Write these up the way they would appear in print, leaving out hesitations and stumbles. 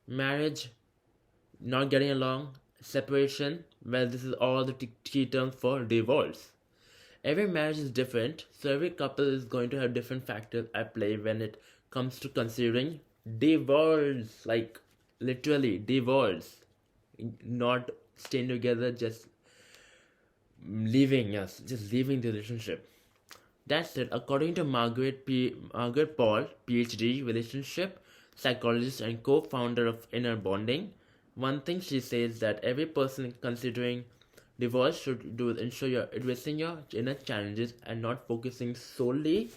marriage, not getting along, separation. Well, this is all the key terms for divorce. Every marriage is different, so every couple is going to have different factors at play when it comes to considering divorce. Like, literally, divorce. Not staying together, just leaving us, just leaving the relationship. That said, according to Margaret Paul, Ph.D., relationship psychologist and co-founder of Inner Bonding, one thing she says that every person considering divorce should do is ensure you're addressing your inner challenges and not focusing solely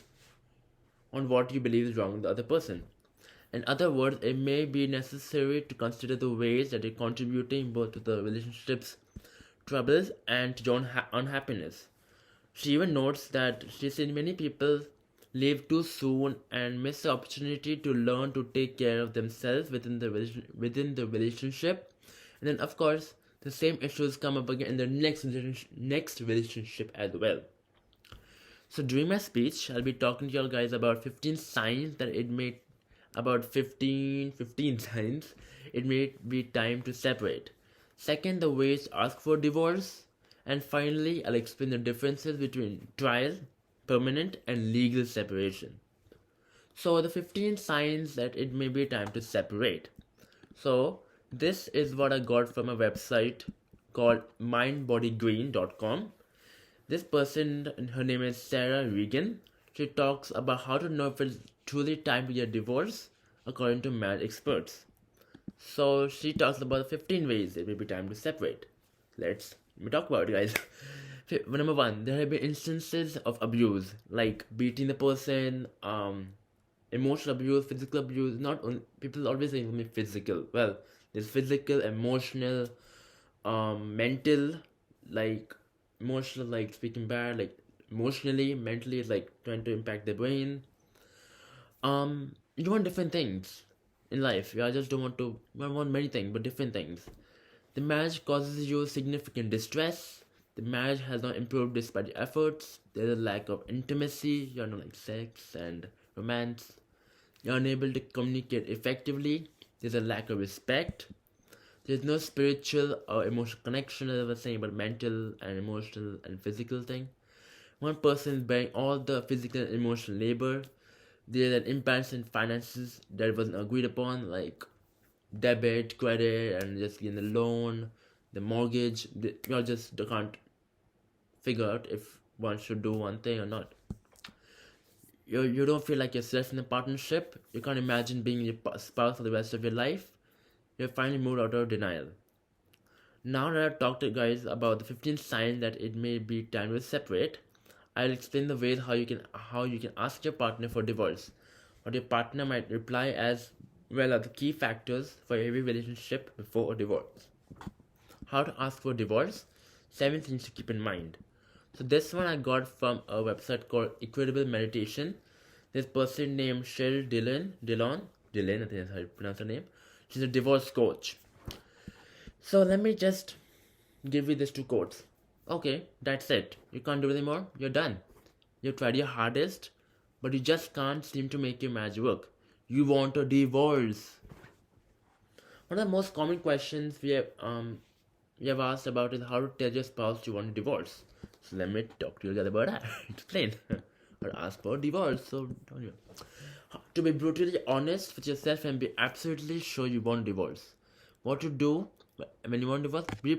on what you believe is wrong with the other person. In other words, it may be necessary to consider the ways that you're contributing both to the relationship's troubles and to your unhappiness. She even notes that she seen many people leave too soon and miss the opportunity to learn to take care of themselves within the relationship. And then, of course, the same issues come up again in the next relationship as well. So during my speech, I'll be talking to you guys about 15 signs that it may about 15 signs it may be time to separate. Second, the ways to ask for divorce. And finally, I'll explain the differences between trial, permanent, and legal separation. So, the 15 signs that it may be time to separate. So, this is what I got from a website called mindbodygreen.com. This person, her name is Sarah Regan. She talks about how to know if it's truly time to get divorced according to marriage experts. So she talks about 15 ways it may be time to separate. Let me talk about it, guys. Number one, there have been instances of abuse, like beating the person, emotional abuse, physical abuse. Not only, people always say only physical. Well, there's physical, emotional, mental, like emotional, like speaking bad, like emotionally, mentally, it's like trying to impact the brain. You want different things in life. You just don't want to. You want many things, but different things. The marriage causes you significant distress. The marriage has not improved despite your efforts. There's a lack of intimacy. You're not like sex and romance. You're unable to communicate effectively. There's a lack of respect. There's no spiritual or emotional connection, as I was saying, about mental and emotional and physical thing. One person is bearing all the physical and emotional labor. There's an imbalance in finances that wasn't agreed upon, like debit, credit, and just getting the loan, the mortgage. You all just can't figure out if one should do one thing or not. You don't feel like yourself in a partnership. You can't imagine being your spouse for the rest of your life. You're finally moved out of denial. Now that I've talked to you guys about the 15 signs that it may be time to separate, I'll explain the ways how you can ask your partner for divorce. What your partner might reply as well are the key factors for every relationship before a divorce. How to ask for divorce? 7 things to keep in mind. So this one I got from a website called Equitable Meditation. This person named Cheryl Dillon, I think that's how you pronounce her name. She's a divorce coach. So let me just give you these 2 quotes. Okay, that's it. You can't do anymore. You're done. You've tried your hardest, but you just can't seem to make your marriage work. You want a divorce. One of the most common questions we have asked about is how to tell your spouse you want a divorce. So let me talk to you guys about that. Explain. Or ask for divorce. So don't you? To be brutally honest with yourself and be absolutely sure you want divorce. What to do when you want divorce? Be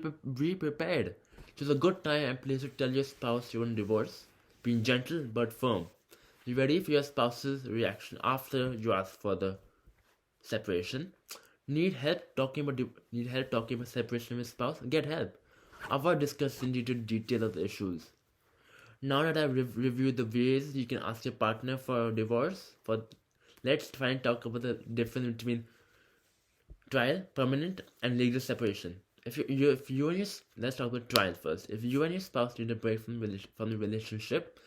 prepared. Choose a good time and place to tell your spouse you want divorce. Being gentle but firm. Be ready for your spouse's reaction after you ask for the separation. Need help talking about separation with spouse? Get help. Avoid discussing detail of the issues. Now that I've reviewed the ways you can ask your partner for a divorce, let's try and talk about the difference between trial, permanent, and legal separation. If you and your let's talk about trial first. If you and your spouse need a break from the relationship,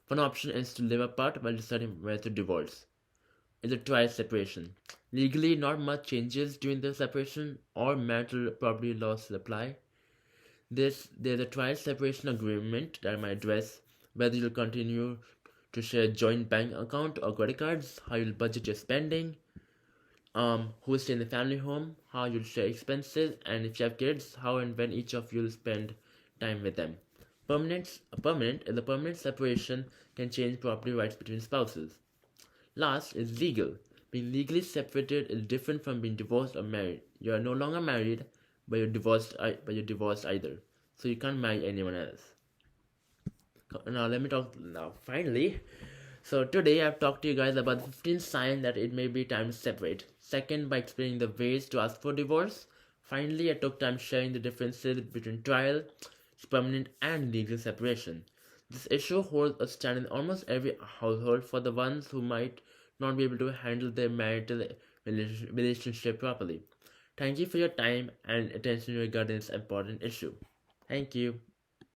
one option is to live apart while deciding whether to divorce. It's a trial separation. Legally, not much changes during the separation or marital property laws will apply. There's a trial separation agreement that might address whether you'll continue to share joint bank account or credit cards, how you'll budget your spending, who will stay in the family home, how you'll share expenses, and if you have kids, how and when each of you will spend time with them. Permanent is a permanent separation can change property rights between spouses. Last is legal. Being legally separated is different from being divorced or married. You are no longer married, but you're divorced. But you're divorced either, so you can't marry anyone else. Now let me talk now. Finally, so today I've talked to you guys about the 15 signs that it may be time to separate. Second, by explaining the ways to ask for divorce. Finally, I took time sharing the differences between trial, permanent, and legal separation. This issue holds a stand in almost every household for the ones who might not be able to handle their marital relationship properly. Thank you for your time and attention regarding this important issue. Thank you.